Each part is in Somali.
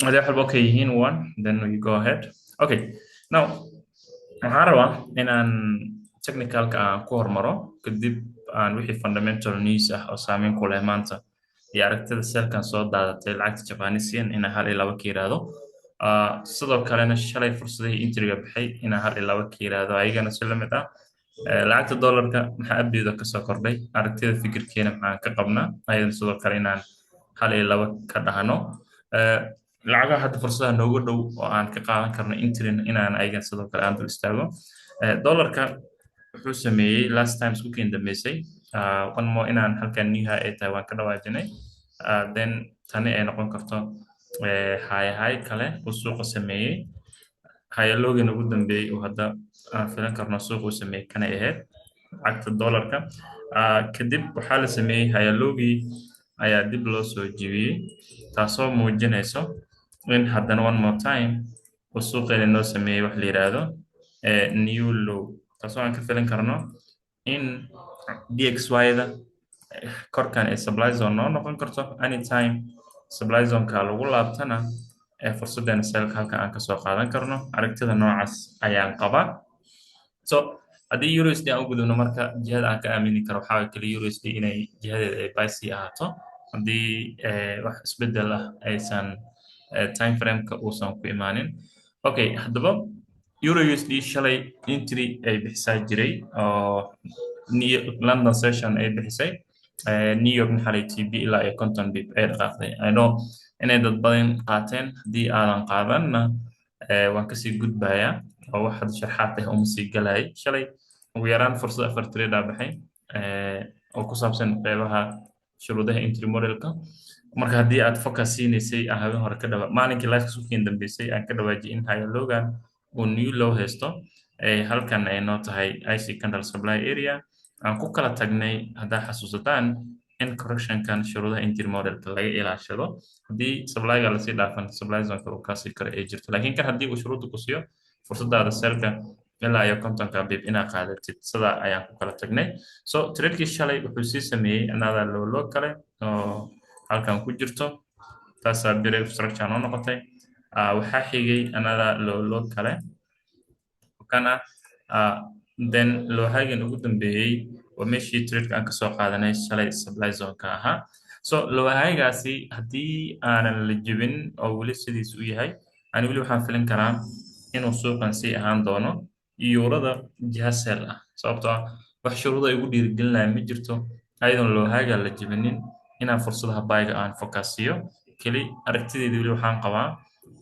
هذا واحد okay yihiin one then we go ahead okay now waxaan rabaa inaan technicalka aan ku hormaro kadib aan wixii fundamental news ah oo saameyn ku leh maanta iyo aragtida selkan soo daadatay lacagta Japanese yen inaan hal iyo laba ka yiraahdo. Sidoo kalena shalay fursadihii intriga baxay inaan hal iyo laba ka yiraahdo ayagana si la mid ah. Lacagta dollarka maxaa abdiida ka soo kordhay aragtida fikirkeena maxaan ka qabnaa ayadana sidoo kale inaan hal iyo laba ka dhahno. Eh, Lacagaha hadda fursadaha noogu dhow oo aan ka qaadan karno intrin inaan ayagana sidoo kale aan dul istaago. Dollarka wuxuu sameeyey last time isku dambeysay one more inaan halkan new high ay tahay waan ka dhawaajinay. Then tani ay noqon karto high high kale uu suuqa sameeyey hayaloogan ugu dambeeyey oo hadda aan filan karno suuqa uu sameeyey kanay ahayd lacagta dollarka. Kadib waxaa la sameeyey hayaloogii ayaa dib loo soo jebiyey taasoo muujinayso in haddana one more time uu suuqeena noo sameeyey wax la yiraahdo new low taasoo aan ka filan karno in DXY-da korkan ay supply zone noo noqon karto anytime supply zone-ka lagu laabtana fursaddeena selka halkan aan kasoo qaadan karno aragtida noocaas ayaan qabaa. So haddii USD aan u gudubno marka jihada aan ka aamini karo waxaa waye kaliya USD inay jihadeeda ay buy sii ahaato haddii wax isbedel ah aysan time frame-ka uusan ku imaanin. Okay, haddaba Euro USD shalay entry ay bixisaa jiray oo London session ay bixisay New York maxalay TB ilaa iyo konton bip ay dhaqaaqday. I know inay dad badan qaateen haddii aadan qaadanna waan kasii gudbayaa oo wax hadda sharxaad ah uma sii galay shalay ugu yaraan fursad afar trade ah baxay oo ku saabsan qeybaha shuruudaha entry modelka. Marka haddii aad focus siinaysay aan habeen hore ka dhawa maalinkii live suuqeen dambeysay aan ka dhawaajiyay in higher logan uu new low haysto halkan ay noo tahay IC candle supply area aan ku kala tagnay haddaa xasuusataan in correctionkan shuruudaha entry modelka laga ilaashado haddii supplyga lasii dhaafan supply zonka uu kasii karo ay jirto laakiin kan haddii uu shuruudda ku siiyo fursadaada selka ilaa iyo kontonka bib inaad qaadatid sidaa ayaan ku kala tagnay. So tradekii shalay wuxuu sii sameeyey another low low kale oo halkan ku jirto taasaa break structure noo noqotay. Waxaa xigay another low low kale kana then lowhagan ugu dambeeyey waa meeshii trade-ka aan kasoo qaadanay shalay supply zone-ka ahaa. So lowhagaasi haddii aanan la jebin oo weli sidiis u yahay ani weli waxaan filin karaa inuu suuqan sii ahaan doono yuurada jiha sell ah sababtoo ah wax shuruudo ay ugu dhiirigelinaya ma jirto ayadoon lowhaga la jebinin inaan fursadaha buyga aan focus siiyo keli aragtideeda weli waxaan qabaa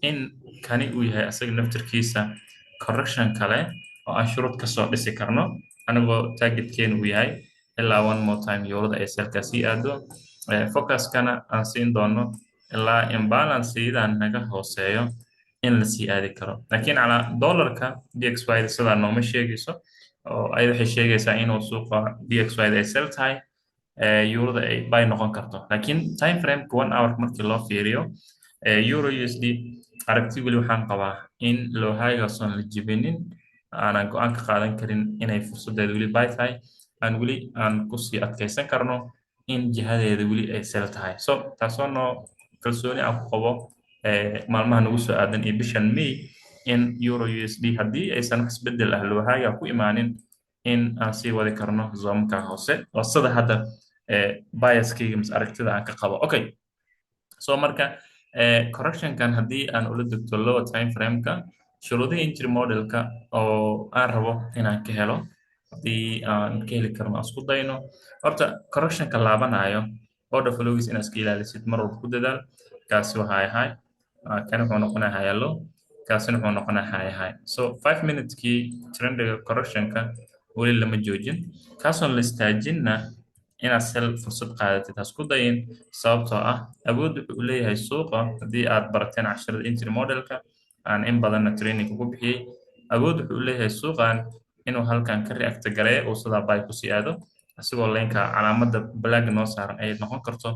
in kani uu yahay asaga naftirkiisa correction kale oo aan shuruud kasoo dhisi karno anigoo targetkeenu uu yahay ilaa one more time yuurada ay selka sii aado focuskana aan siin doono ilaa imbalanceydaan naga hooseeyo in la sii aadi karo laakiin calaa dollarka DXY sidaa nooma sheegayso oo ay waxay sheegaysaa inuu suuqa DXY ay sell tahay yuurada ay buy noqon karto laakiin time frame one hour markii loo fiiriyo Euro USD aragti weli waxaan qabaa in lowhagason la jebinin aanan go-aan ka qaadan karin inay fursadeeda weli buy tahay aan weli aan kusii adkaysan karno in jihadeeda weli ay sell tahay. So taasoo noo kalsooni aan ku qabo maalmaha nagu soo aadan iyo bishan May in Euro USD haddii aysan wax isbedel ah lowhaga ku imaanin in aan sii wadi karno zoomka hoose oo sida hadda biaskayga mis aragtida aan ka qabo. Okay, so marka correctionkan haddii aan ula degto lower time frame-ka shuruudaha entry modelka oo aan rabo inaan ka helo haddii aan ka heli karno aan isku dayno horta correctionka laabanayo order flows inaad iska ilaalisid mar walba ku dadaal kaasi waxaa ahay kan wuxuu noqonaa high low kaasina wuxuu noqonaa high high. So 5 minutes-kii trendiga correctionka weli lama joojin kaasoon la istaajinna inaad sell fursad qaadatid ha isku dayin sababtoo ah awood wuxuu leeyahay suuqa haddii aad barateen casharada entry modelka aan in badanna training ugu bixiyey awood wuxuu leeyahay suuqan inuu halkan ka react gareeyo uu sidaa buy ku sii aado asigoo leenka calaamadda black noo saaran ay noqon karto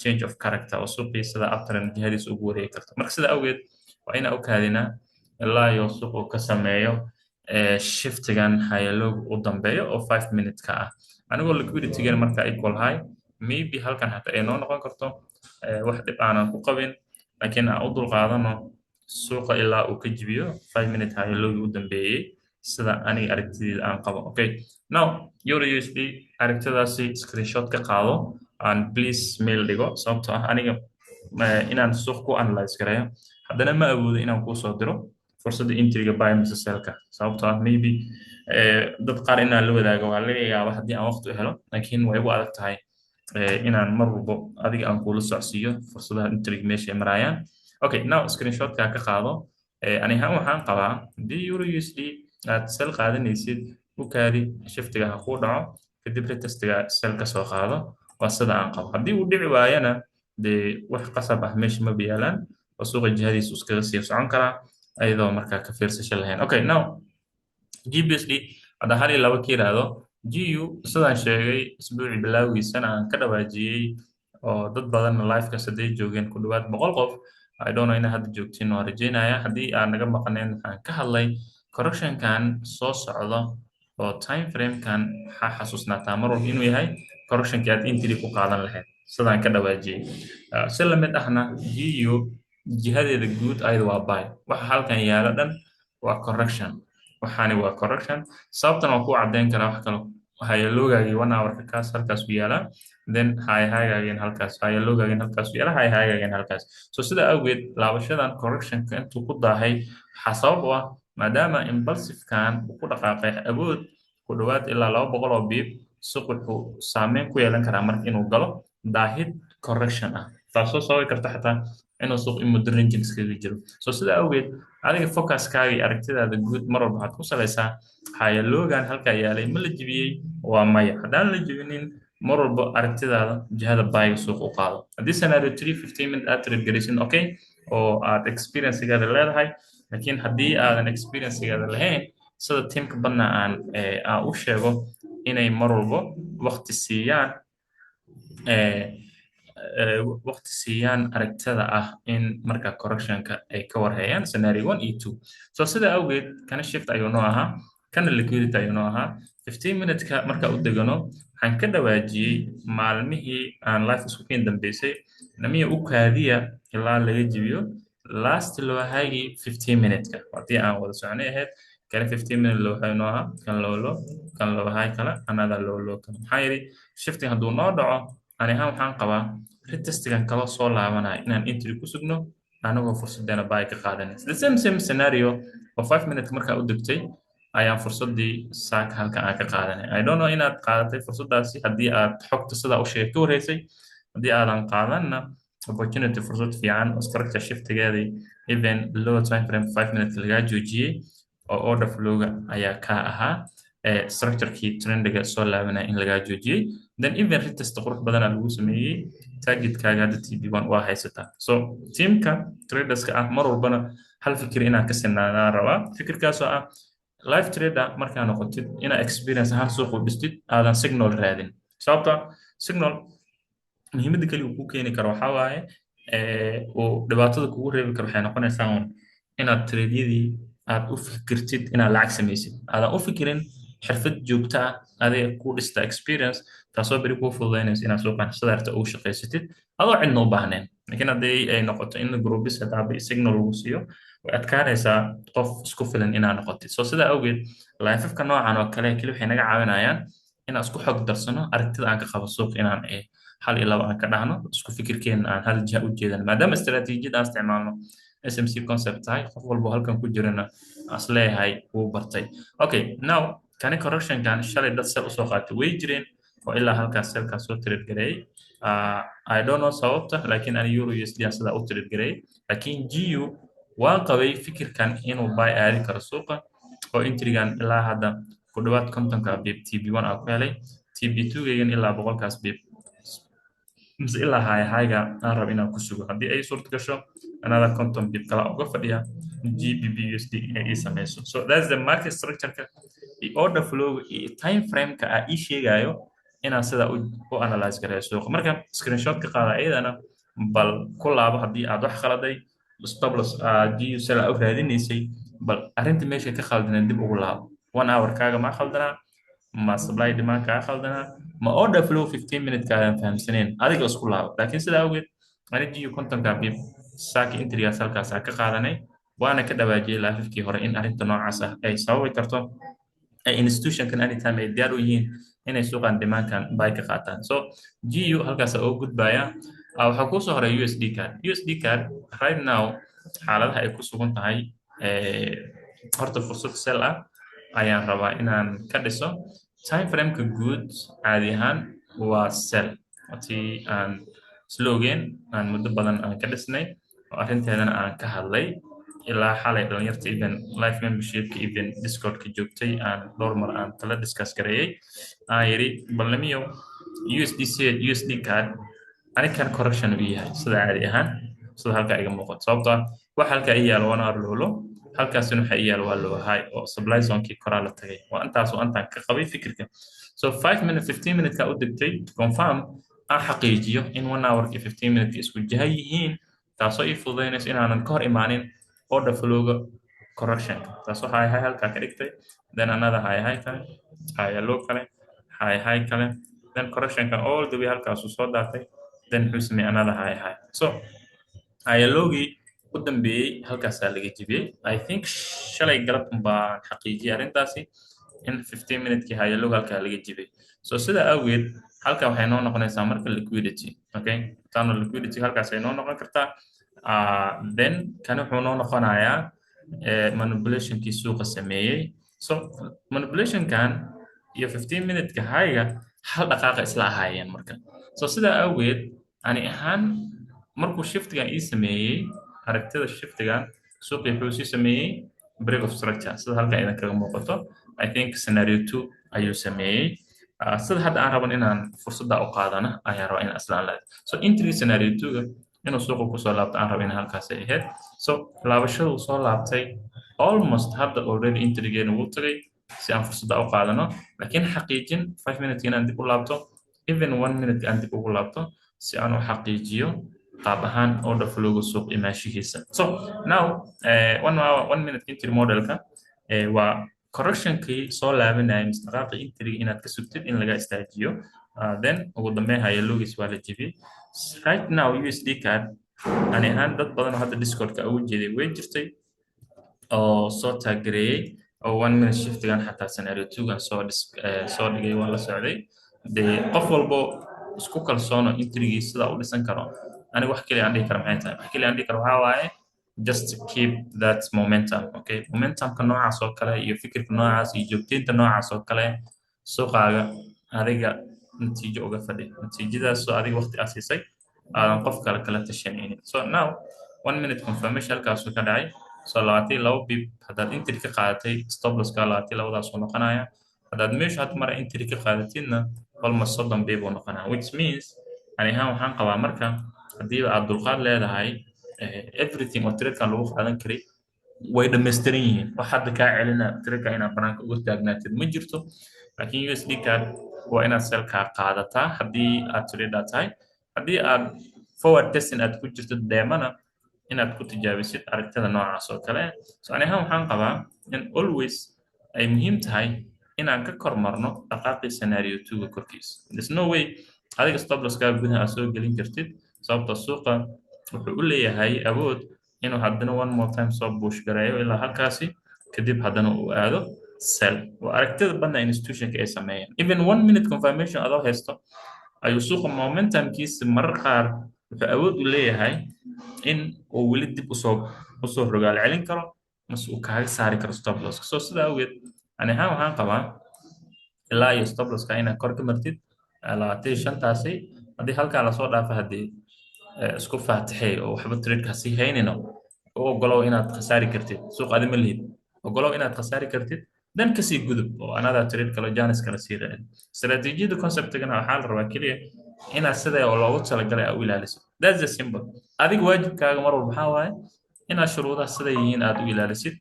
change of character oo suuqii sida uptrend jihadiisa ugu wareegi karto marka sida awgeed waa inaan u kaadinaa ilaa iyo suuq uu ka sameeyo shiftigan hayalooga u dambeeyo oo 5 minutes-ka ah anigoo liquidity-gan marka equal high maybe halkan xataa ay noo noqon karto wax dhib aanan ku qabin laakiin aan u dulqaadano suuqa ilaa uu ka jibiyo 5 minute high lowgii u dambeeyey sida aniga aragtideeda aan qabo. Okay, now euro USD aragtidaasi screenshot ka qaado aan please mail dhigo sababtoo ah aniga inaan suuq ku analyze gareeyo haddana ma awoodo inaan kuu soo diro fursadda intriga buy mise sellka sababtoo ah maybe dad qaar inaan la wadaago waa laga yaabaa haddii aan waqti u helo laakiin way ugu adag tahay inaan mar walbo adiga aan kula socodsiiyo fursadaha intriga meesha ay marayaan. Okay, now screenshotka ka qaado ani ahaan waxaan qabaa haddii euro USD aad sell qaadanaysid u kaadi shiftiga ha kuu dhaco kadib retestiga sell ka soo qaado waa sida aan qabo haddii uu dhici waayana dee wax qasab ah meesha ma biyaalaan oo suuqa jihadiisu iskaga sii socon karaa ayadoo markaa ka fiirsasho lahayn. Okay, now GBSD hadda hal iyo laba ka yidhaahdo GU sidaan sheegay isbuucii bilowgiisana aan ka dhawaajiyey oo dad badan livekaas hadday joogeen ku dhawaad 100 qof I don't know inaad hadda joogtiin waan rajeynaya haddii aan naga maqnayn waxaan ka hadlay correctionkan soo socdo oo time framekan waxaa xasuusnaataa mar walba inuu yahay correctionkii aad intiri ku qaadan lahayd sidaan ka dhawaajiyey si la mid ahna GU jihadeeda guud ayada waa buy waxa halkan yaala dhan waa correction waxaani waa correction sababtan waa ku caddeyn karaa wax kale hayaloogaagii 1 hour-ka kaas halkaas u yaalaa then haygaageen halkaas hayaloogaageen halkaas u yaala haygaageen halkaas so sida awgeed laabashadan correctionka intuu ku daahay waxaa sabab u ah maadaama impulsivekan uu ku dhaqaaqay awood ku dhawaad ilaa 200 oo biib suuq wuxuu saameyn ku yeelan karaa marka inuu galo daahid correction ah taasoo sababi karta xataa inuu suuq muddo ranging iskaga jiro so sida awgeed adiga focuskaaga iyo aragtidaada guud mar walba waxaad ku salaysaa hayaloogan halkaa yaalay ma la jibiyey waa maya haddaan la jibinin mar walba aragtidaada jihada buyga suuq u qaado haddii scenario 315 minute aad trade garaysin okay oo aad experiencegaada leedahay laakiin haddii aadan experiencegaada lahayn sida tiimka badna aan u sheego inay mar walba waqti siiyaan waqti siiyaan aragtida ah in marka correctionka ay ka warhayaan scenario 1 iyo 2 so sida awgeed kana shift ayuu noo ahaa kana liquidity ayuu noo ahaa 15 minute-ka marka u degano waxaan ka dhawaajiyey maalmihii aan life isku keen dambeysay namiya u kaadiya ilaa laga jibiyo last loo haygi 15 minute-ka haddii aan wada soconay ahayd kana 15 minute loo hay noo ahaa kan loo hay kala another loo kala maxaa yidhi shifting hadduu noo dhaco ani ahaan waxaan qabaa retestigan kala soo laabanaya inaan entry ku sugno anagoo fursadeena buy ka qaadanaysa the same scenario oo 5 minute markaa u degtay ayaan fursadii saaka halkan aan ka qaadanay I don't know inaad qaadatay fursadaasi haddii aad xogta sidaa u sheegay ka wareysay haddii aadan qaadanna opportunity fursad fiican oo structure shiftigeedii even low time frame 5 minute lagaa joojiyey oo order flow-ga ayaa ka ahaa structure-kii trendiga soo laabanaya in lagaa joojiyey then even retest qurux badan lagu sameeyey targetkaaga hadda TB1 waa haysataa so teamka traderska ah mar walbana hal fikir inaan ka sinaanaa rabaa fikirkaasoo ah live trader markaa noqotid inaa experience ahaan suuq u dhistid aadan signal raadin sababta signal muhiimadda kaliya uu ku keeni karo waxaa waaye uu dhibaatada kugu reebi karo waxay noqonaysaa inaad tradyadii aad u fikirtid inaad lacag samaysid aadan u fikirin xirfad joogta ah adiga ku dhista experience taasoo beri kuu fududaynaysa inaad suuqan sidaarta ugu shaqaysatid adoo cidna u baahneen laakiin haddii ay noqoto in groupis hadaaba signal lagu siiyo way adkaanaysaa qof isku filan inaad noqotid so sidaa awgeed laifafka noocan oo kale keli waxay naga caawinayaan inaan isku xog darsano aragtida aan ka qabo suuq inaan hal iyo laba aan ka dhahno isku fikirkeena aan hal jiha u jeedan maadaama istaraatiijiyad aan isticmaalno SMC concept tahay qof walbo halkan ku jirana as leeyahay wuu bartay okay now kani correctionkan shalay dad sel usoo qaatay way jireen oo ilaa halkaas selkaas soo trade gareeyay I don't know sababta laakiin ani euro USD aan sidaa u trade gareeyay laakiin GU waan qabay fikirkan inuu buy aadi karo suuqa oo intrigan ilaa hadda ku dhawaad 50ka bib TB1 aan ku helay TB2-gaygan ilaa 100kaas bib mise ilaa hayga aan rabo inaan ku sugo haddii ay suurta gasho another 50 bib kala uga fadhiya GBP USD inay ii samayso so that's the market structure-ka order flow iyo time frame-ka aa ii sheegayo inaan sidaa u analyze gareeyo suuqa marka screenshot ka qaada iyadana bal ku laabo haddii aad wax khaladay stop loss GU sell u raadinaysay bal arrinta meesha ka khaldaneen dib ugu laabo 1 hour kaaga ma khaldanaa ma supply demand kaa khaldanaa ma order flow 15 minute kaagan fahamsaneen adiga isku laabo laakiin sidaa awgeed ani GU kontonka bib saaki intrigaas halkaas ka qaadanay waana ka dhawaajiyay laafifkii hore in arrinta noocaas ah ay sababi karto ay institutionkan anytime ay diyaar u yihiin inay suuqan demand-kan buy ka qaataan. So GU halkaas oo gudbaya waxaa kuu soo horay USD card. USD card right now xaaladaha ay ku sugan tahay horta fursad sell ah ayaan rabaa inaan ka dhiso. Time frame-ka guud caadi ahaan waa sell. Haddii aan slogan aan muddo badan aan ka dhisnay oo arrinteedana aan ka hadlay ilaa xalay dhalinyarta even live membershipka even discordka joogtay aan dhowr mar aan kala discuss gareeyay aan yidhi balnamiyo USD card anikan correction u yahay sida caadi ahaan sida halkaa iga muuqato sababtoo ah wax halkaa i yaalo wana arloolo halkaasina waxa i yaalo waa loo high oo supply zonekii koraa la tagay waa intaasoo intaan ka qabay fikirka so 5 minutes 15 minutes ka u degtay confirm aan xaqiijiyo in 1 hour iyo 15 minutes isku jaha yihiin taasoo ii fududaynaysa inaanan ka hor imaanin order flowga correction taasoo high halkaa ka dhigtay then another high kale high low kale high kale then correctionka all the way halkaasuu soo daatay then wuxuu sameeyey another high so high lowgii u dambeeyey halkaasaa laga jibiyey I think shalay galabtan baan xaqiijiyay arrintaasi in 15 minutekii high low halkaa laga jibiyey so sidaa awgeed halkaa waxay noo noqonaysaa marka liquidity okay taano liquidity halkaas ay noo noqon kartaa then kan wuxuu noo noqonayaa manipulationkii suuqa sameeyey so manipulationkan iyo 15 minuteka high-ga hal dhaqaaqa isla ahaayeen marka so sidaa awgeed ani ahaan markuu shiftigan ii sameeyey aragtida shiftigan suuqii wuxuu sii sameeyey break of structure sida halkan idin kaga muuqato I think scenario 2 ayuu sameeyey sida hadda aan raban inaan fursadda u qaadana ayaan rabaa inaan islaan lahayd so entry scenario 2 inuu suuqa kusoo laabto aan raba in halkaas ay ahayd so laabashadu soo laabtay almost hadda already entrygeena wuu tagay si aan fursadda u qaadano laakiin xaqiijin 5 minutes inaan dib u laabto even 1 minute aan dib ugu laabto si aan u xaqiijiyo qaab ahaan order flowga suuq imaashihiisa so now 1 minute entry modelka waa correctionkii soo laabanaya mustaqaaqi entry inaad ka sugtid in laga istaajiyo then ugu dambeyn high lowgiis waa la jibiyey right now USD card ani ahaan dad badan oo hadda discordka ugu jeeday way jirtay oo soo taagereeyay oo 1 minute shiftigan xataa scenario 2gan soo dhigay waa la socday dee qof walbo isku kalsoono intrigii sida u dhisan karo aniga wax kaliya aan dhihi karo maxay tahay wax kaliya aan dhihi karo waxaa waaye just keep that momentum okay momentumka noocaas oo kale iyo fikirka noocaas iyo joogteynta noocaas oo kale suuqaaga adiga natiijo uga fadhi natiijadaasoo adiga waqti aad siisay aadan qof kale kala tashanaynin so now 1 minute confirmation halkaasuu ka dhacay so 22 bib haddaad entry ka qaadatay stop losska 22daasuu noqonaya haddaad meesha had mara entry ka qaadatidna almost 30 bib uu noqonaya which means ani ahaan waxaan qabaa marka haddii aad dulqaad leedahay everything oo tradekan lagu qaadan karay way dhammaystiran yihiin wax hadda kaa celina trade-ka inaad banaanka uga taagnaatid ma jirto laakiin USD card waa inaad selkaa qaadataa haddii aad trader tahay haddii aad forward testing aad ku jirto deemana inaad ku tijaabisid aragtida noocaas oo kale so ani ahaan waxaan qabaa in always ay muhiim tahay inaan ka kormarno dhaqaaqii scenario 2ga korkiisa there's no way adiga stop loss-kaa gudaha aad soo gelin kartid sababta suuqa wuxuu u leeyahay awood inuu haddana one more time soo buush gareeyo ilaa halkaasi kadib haddana uu aado sell waa aragtida badna institutionka ay sameeyeen even 1 minute confirmation adoo haysto ayuu suuqa momentumkiisa marar qaar wuxuu awood u leeyahay in uu weli dib usoo rogaal celin karo mase uu kaaga saari karo stop loss so sidaa awgeed ani ahaan waxaan qabaa ilaa iyo stop loss-ka inaad kor ka martid 25taasi haddii halkaa lasoo dhaafo haddii isku faataxay oo waxba trade-ka sii haynayno oo ogolow inaad khasaari kartid suuq adi ma lihid ogolow inaad khasaari kartid dan kasii gudub oo another trade kale janis kale sii raadin istaraatiijiyada conceptigana waxaa la rabaa keliya inaad sidaa oo loogu talagalay aad u ilaaliso that's the simple adiga waajibkaaga mar walba waxaa waaye inaad shuruudaha sida yihiin aad u ilaalisid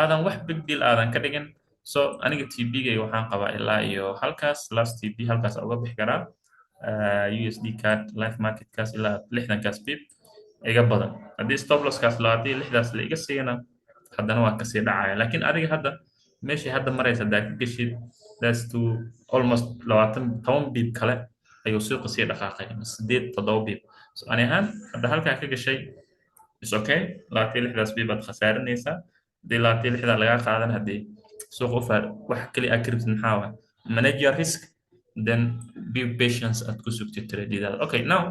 aadan wax big deal aadan ka dhigin so aniga TP-gayga waxaan qabaa ilaa iyo halkaas last TP halkaas uga bixi karaa USD card live marketkaas ilaa 60kaas bib iga badan haddii stop loss-kaas 26daas la iga siina haddana waa kasii dhacaya laakiin adiga hadda meeshii hadda maraysa haddaa ka geshid that's to almost 10 bib kale ayuu suuqa sii dhaqaaqay 8-7 bib so ani ahaan hadda halkaa ka gashay is okay labaatan iyo lixdaas bii baad khasaarinaysaa haddii labaatan iyo lixdaa lagaa qaadan haddii suuq u faar wax keli aa kiribtid maxaa waay manage your risk then be patience aad ku sugtid tradeadaada okay now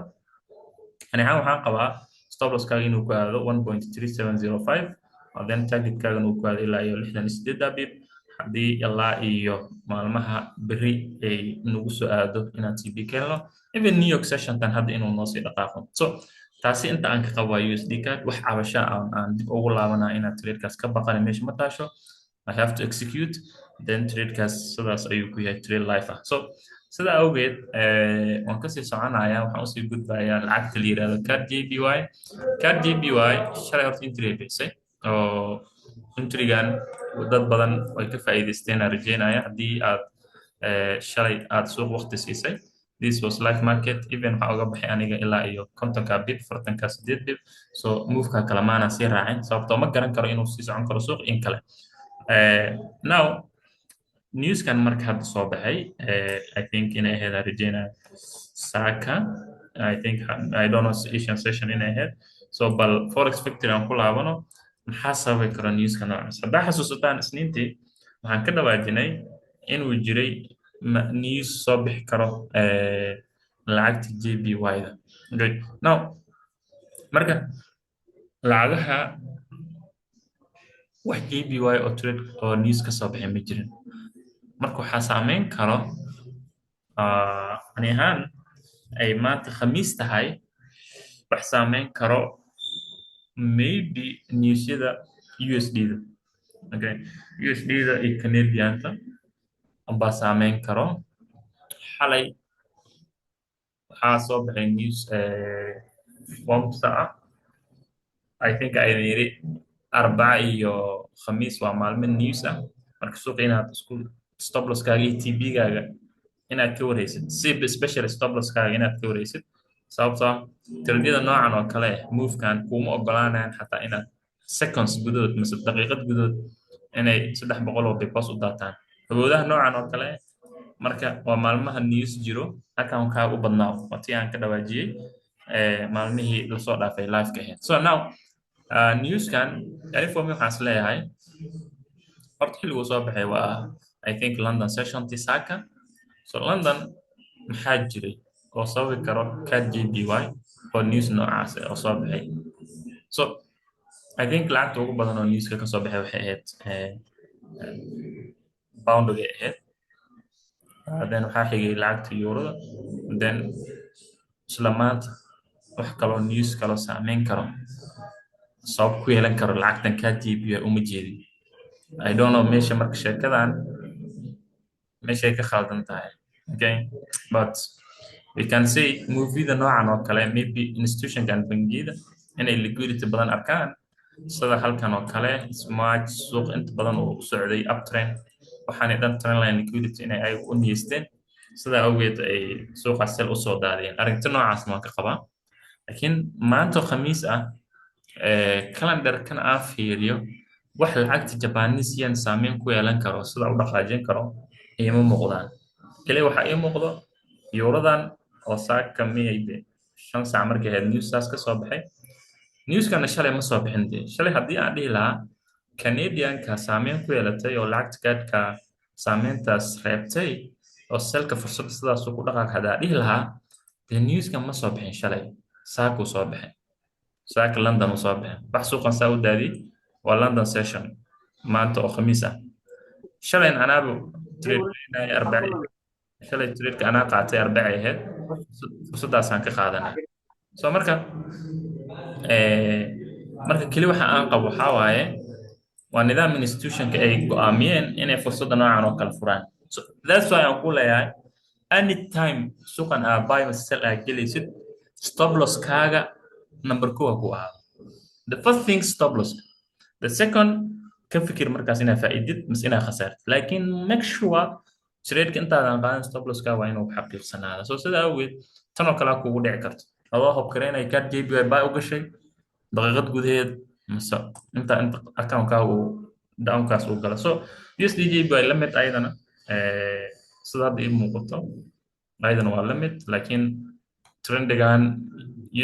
ani ahaan waxaan qabaa stop losskaaga inuu ku aado 1.3705 and then targetkaagan uu ku aado ilaa iyo 68 bib haddii ilaa iyo maalmaha beri ay nagu soo aado inaan TP ka helno even New York sessionkan hadda inuu noo sii dhaqaaqo so taasi inta aan ka qabaa USD card wax cabasha aan dib ugu laabanaa inaad tradekaas ka baqana meesha ma taasho I have to execute then tradekaas sidaas ayuu ku yahay trade life ah so sidaa awgeed waan kasii soconayaa waxaan usii gudbayaa lacagta la yirahdo card JPY card JPY shalay horta entry ay bixisay oo entrygan dad badan way ka faa'iidaysteen aan rajeynaya haddii aad shalay aad suuq waqti siisay this was live market even waxaa uga baxay aniga ilaa iyo kontonka bib fartanka sideed bib so moveka kale maana sii raacin sababtoo ma garan karo inuu sii socon karo suuq in kale now newskan marka hadda soo baxay I think inay ahayd arjena saka I think I don't know Asian session inay ahayd so bal forex factory aan ku laabano maxaa sababi kara newska noocaas haddaa xasuusataan isniintii waxaan ka dhawaajinay inuu jiray news soo bixi karo lacagta JPY-da okay now marka lacagaha wax JPY oo trade oo news ka soo baxay ma jirin marka waxaa saameyn karo ani ahaan ay maanta khamiis tahay wax saameyn karo maybe newsyada USD-da okay USD-da iyo Canadian-ta baa saameyn karo xalay waxaa soo baxay news bombsa ah I think ay yiri arbaca iyo khamiis waa maalmo news ah marka suuqa inaad isku stop losskaaga iyo TP-gaaga inaad ka wareysid si especially stop losskaaga inaad ka wareysid sababtoo ah tradeyada noocan oo kale movekan kuma ogolaanayaan xataa inaad seconds gudahood mise daqiiqad gudahood inay 300 oo bipos u daataan awoodaha noocan oo kale marka waa maalmaha news jiro halkan kaa u badnaa watii aan ka dhawaajiyey maalmihii lasoo dhaafay live-ka ahayd so now newskan uniform waxaan is leeyahay horta xilliguu soo baxay waa I think London session tisaka so London maxaa jiray oo sababi karo card JPY oo news noocaas oo soo baxay so I think lacagta ugu badan oo newska ka soo baxay waxay ahayd pound-ga ahayd then waxaa xigay lacagta euroda then isla maanta wax kaloo news kaloo saameyn karo sabab ku yeelan karo lacagtan card JPY uma jeedin I don't know meesha marka sheekadan meeshay ka khaldan tahay okay but we can say movie-da noocan oo kale maybe institution-kan bangiyada inay liquidity badan arkaan sida halkan oo kale smart suuq inta badan uu socday uptrend waxaanay dhan trendline liquidity inay ay u niyeysteen sida awgeed ay suuqa sel u soo daadiyeen arrinta noocaas ma ka qabaa laakiin maanta khamiis ah calendar-kan aan fiiriyo wax lacagta Japanese yen saameyn ku yeelan karo sida u dhaqaajin karo ima muuqdaan kaliya waxa ii muuqdo eurodan oo saaka maybe 5 saac markay ahayd newsaas ka soo baxay newskana shalay ma soo bixin dee shalay haddii aan dhihi lahaa Canadian-ka saameyn ku yeelatay oo lacagta kaadhka saameyntaas reebtay oo selka fursad sidaas ku dhaqaaq hadaa dhihi lahaa dee newska ma soo bixin shalay saakuu soo baxay saaka London uu soo baxay wax suuqan saa u daadiyey waa London session maanta oo khamiis ah shalay anaabu trade arbaci shalay trade-ka anaa qaatay arbaci ahayd fursadaasaan ka qaadanaa so marka keli waxa aan qabo waxaa waaye waa nidaam institution-ka ay go'aamiyeen inay fursadda noocan oo kale furaan so that's why aan ku leeyahay anytime suuqan aa buy or sell aa gelaysid stop loss-kaaga number 2 ku ahaado the first thing stop loss the second ka fikir markaas inaa faa'iidid mise inaa khasaartid laakiin make sure trade-ka intaadan qaadan stop loss-kaaga waa inuu xaqiiqsanaada so sida awgeed tan oo kale kugu dhici karto adoo hobkareynaya card JPY buy u gashay daqiiqad gudaheed mise inta account-kaaga uu downkaas uu gala so USD JPY la mid ayadana sida hadda ii muuqato ayadana waa la mid laakiin trendigan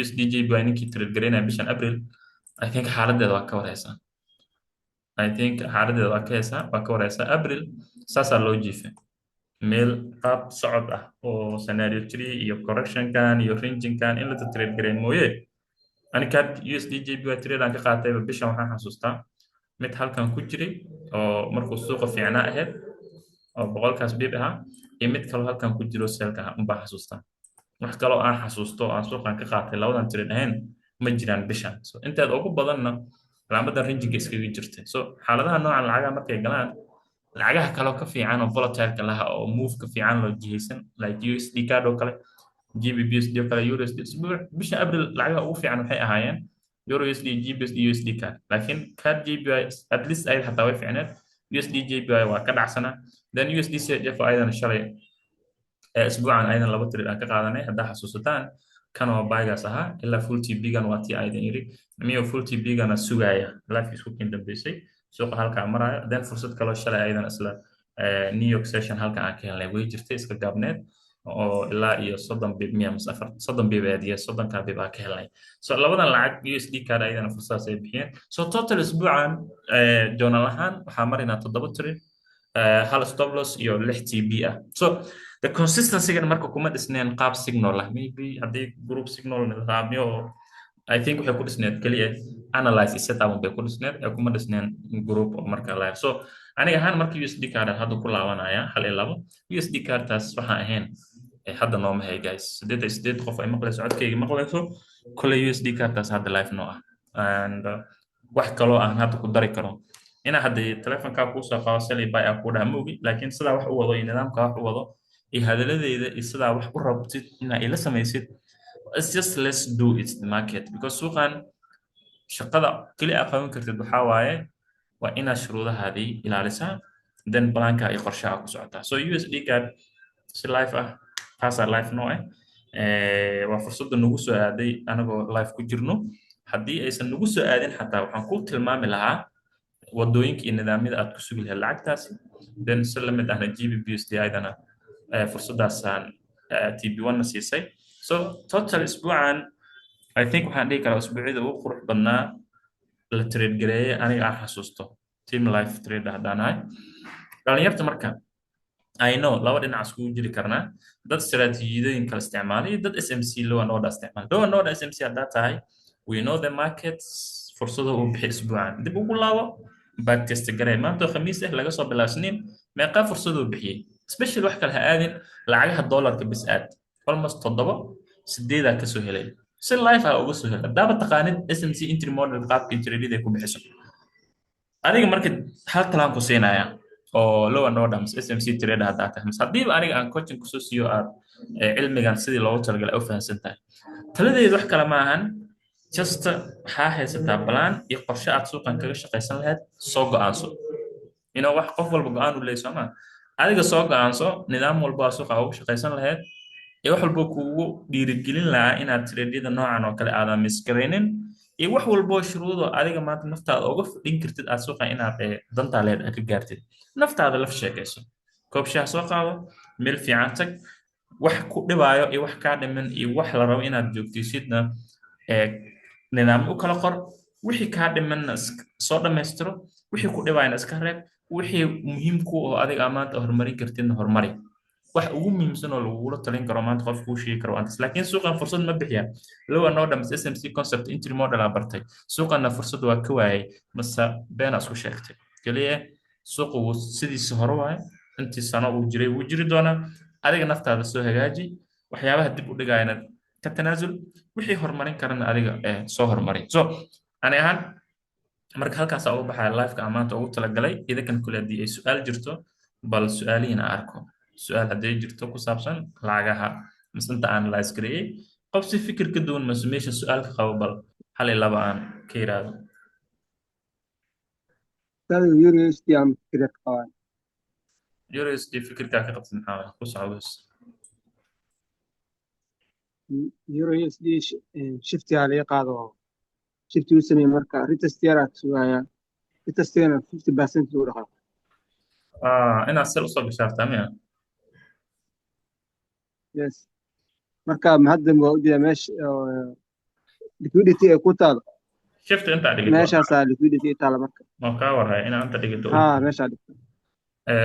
USD JPY ninkii trade gareynaya bishan April I think xaaladeeda waa ka wareysaa. I think xaaladeeda waa ka wareysaa. April saasaa loo jiifay meel qaab socod ah oo scenario 3 iyo correctionkan iyo ranginkan in la trade gareyn mooye ani card USD JPY trade aan ka qaatayba bishan waxaan xasuustaa mid halkan ku jiray oo markuu suuqa fiicnaa ahayd oo boqolkaas bib ahaa iyo mid kaloo halkan ku jiro seelka ah unbaa xasuustaa wax kaloo aan xasuusto oo aan suuqan ka qaatay labadan trade ahayn ma jiraan bishan so inteed ugu badanna calaamadan ranginga iskaga jirtay so xaaladaha noocan lacagaha markay galaan lacagaha kaloo ka fiican oo volatile laha oo move ka fiican loo jihaysan like USD card oo kale GBP USD oo kale Euro USD bisha April lacagaha ugu fiican waxay ahaayeen Euro USD GBP USD USD card laakiin card JPY at least ay xataa way fiicneed USD JPY waa ka dhacsana then USD CHF aydan shalay اسبوعا ايضا لaba trade aan ka qaadanay haddaa xasuusataan kan oo buygaas ahaa ilaa full TP-gan waa tii aydan yiri miyo full TP-gana sugaya life isku kin dambeysay suuqa halkaa maraayo then fursad kaloo shalay aydan isla New York session halkan aan ka helnay way jirtay iska gaabneed oo ilaa iyo 30 bib miya mas 30 bib iyo 30 bib aan ka helnay so labadan lacag USD card aydan fursadaas ay bixiyeen so total isbuucan journal ahaan waxaa marinaa 7 trade hal stop loss iyo 6 TP ah so the consistency marka kuma dhisneen qaab signal lah maybe haddii group signal nidaamyo I think waxay ku dhisneed kaliya analyze setup bay ku dhisneed ee kuma dhisneen group oo marka live so aniga ahaan marka USD card hadda ku laabanaya hal iyo labo USD card taas waxa ahayn hadda nooma hay guys sideed qof ay maqlayso codkayga maqlayso kule USD card taas hadda live no ah and wax kaloo aan hadda ku dari karo ina haddii telefonka kuu soo qaado sali bay ku dhaha moogi laakiin sidaa wax u wado iyo nidaamka wax u wado iyo hadaladeeda iyo sidaa wax u rabtid inaa ila samaysid it's just let's do it the market because suuqan shaqada kali aad qaban kartid waxaa waaye waa inaad shuruudahaadii ilaalisaa then planka iyo qorshaha ku socotaa so USD card si live ah taasaa live noo waa fursadda nagu soo aaday anagoo live ku jirno haddii aysan nagu soo aadin xataa waxaan ku tilmaami lahaa wadooyinka iyo nidaamyada aad ku sugi lahayd lacagtaasi then si lamid ahna GBP USD aydana fursadaasaan TB1 na siisay so total isbuucan I think waxaan dhihi karaa isbuucyada ugu qurux badnaa la trade gareeyay aniga aan xasuusto team life trade haddaanahay dhalinyarta marka I know laba dhinac iskugu jiri karnaa dad istiraatiijiyadooyin kala isticmaalay dad SMC low and order isticmaal low and order SMC haddaa tahay we know the markets fursado uu bixi isbuucan dib ugu laabo back test garee maanta khamiis ah laga soo bilaasnin meeqa fursado bixiyay especially wax kale ha aadin lacagaha dollarka bis aad almost 7 ka soo helay si life ah uga soo helay daba taqaanid SMC entry model qaabka trade ku bixiso adiga marka hal talaan ku siinaya oo low and order SMC trade hadda tahay mas hadii aniga aan coaching ku soo siiyo aad cilmigan sidii loogu talagalay u fahansan tahay taladeedu wax kale ma ahan just waxaa haysataa plan iyo qorshe aad suuqan kaga shaqaysan lahayd soo go'aanso inuu wax qof walba go'aan u leeyahay Soomaa adiga soo go'aanso nidaam walba suuqa ugu shaqaysan lahayd iyo wax walba kuugu dhiirigelin lahaa inaad trade-yada noocan oo kale aadan misgareynin iyo wax walba shuruudo adiga maanta naftaada uga fadhin kartid aad suuqa inaad dantaa leed ka gaartid naftaada la sheekayso koobshaha soo qaado meel fiican tag wax ku dhibaayo iyo wax kaa dhiman iyo wax la rabo inaad joogtiisidna nidaam u kala qor wixii kaa dhimanna soo dhammaystiro wixii ku dhibaayna iska reeb wixii muhiim ku oo adiga maanta horumarin kartidna horumari wax ugu muhiimsan oo lagugula talin karo maanta qof kuu sheegi karo antas laakiin suuqan fursad ma bixiya low and order SMC concept entry model aa bartay suuqana fursad waa ka waayay mase been isku sheegtay kaliya suuqu sidiisa hore waaye intii sano uu jiray wuu jiri doonaa adiga naftaada soo hagaaji waxyaabaha dib u dhigayna ka tanaasul wixii horumarin karana adiga soo horumari so ani ahaan marka halkaas ugu baxay live-ka amaanta ugu talagalay idankan kule haddii ay su'aal jirto bal su'aalihiina arko su'aal haddii jirto ku saabsan lacagaha mise inta aan analyze gareeyay qof si fikir ka duwan mise meesha su'aalka qabo bal hal iyo laba aan ka yiraahdo USD fikirkaa ka qabtid maxaa ku socdos Euro USD shifti aa laga qaado shifti uu sameeyay marka retest yar aad sugaya retestina 50% lagu dhaqaaqo inaad sel usoo bishaartaa miya yes marka hadda waa u jeedaa meesha liquidity ay ku taalo shift inta dhigto meeshaasaa liquidity taala marka. ma kaa warhaya in inta dhigto haa meeshaa dhigta.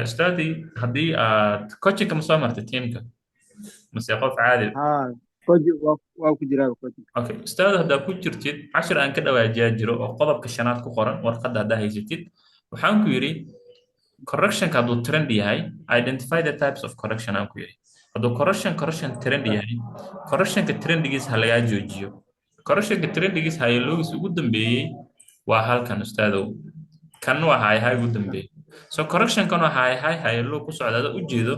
ustaadi haddii aad coachingka ma soo martay teamka mase qof caadi haa koji waa ku jiraa koji. okay ustaadi haddaa ku jirtid cashir aan ka dhawaajiyaa jiro oo qodobka shanaad ku qoran warqadda haddaa haysatid waxaan ku yidhi correctionka hadduu trend yahay identify the types of correction aan ku yidhi hadduu correction trend yahay correctionka trendigiisa ha lagaa joojiyo correctionka trendigiisa hayaloogiisa ugu dambeeyey waa halkan ustaadow kan waa hay ugu dambeeyey so correctionkan waa hayaloo ku socdaada u jeedo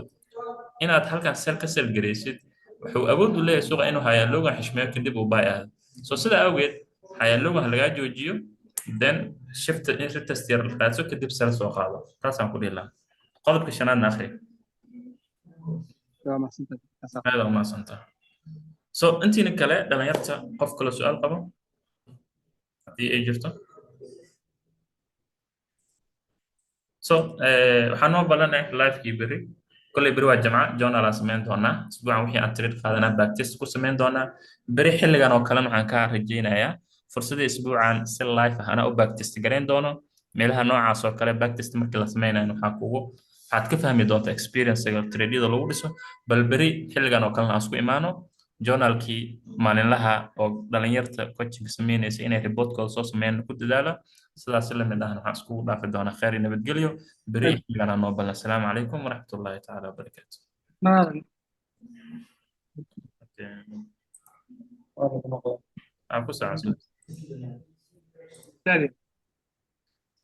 inaad halkan sel ka sel garaysid wuxuu awood u leeyahay suuqa inuu hayaloogan xishmeeyo kadib uu buy aado so sidaa awgeed hayaloogan ha lagaa joojiyo then shift in retest yar raadso kadib sel soo qaado taasaan ku dhihi lahaa qodobka shanaadna akhri waa mahadsantahay. Kaasaa. aad u mahadsantaha so intiina kale dhalinyarta qof kale su-aal qabo haddii ay jirto so waxaan noo ballanay livekii berri kolley berri waa jamca journal aan samayn doonaa isbuucan wixii aan trade qaadanaa backtest ku samayn doonaa berri xilligan oo kalena waxaan ka rajaynayaa fursadii isbuucan si live ah anaa u backtest garayn doono meelaha noocaas oo kale backtest markii la samaynayo waxaad ka fahmi doontaa experiencega tradyada lagu dhiso bal berri xilligan oo kalena aan isku imaano journalkii maalinlaha oo dhalinyarta coaching samaynaysa inay reportkooda soo sameeyaan ku dadaala sidaas la mid ahna waxaan iskugu dhaafi doonaa khayr iyo nabadgelyo beri xilligan aan noo ballan asalaamu calaykum waraxmatullaahi tacaala wabarakaatu aan ku saacsan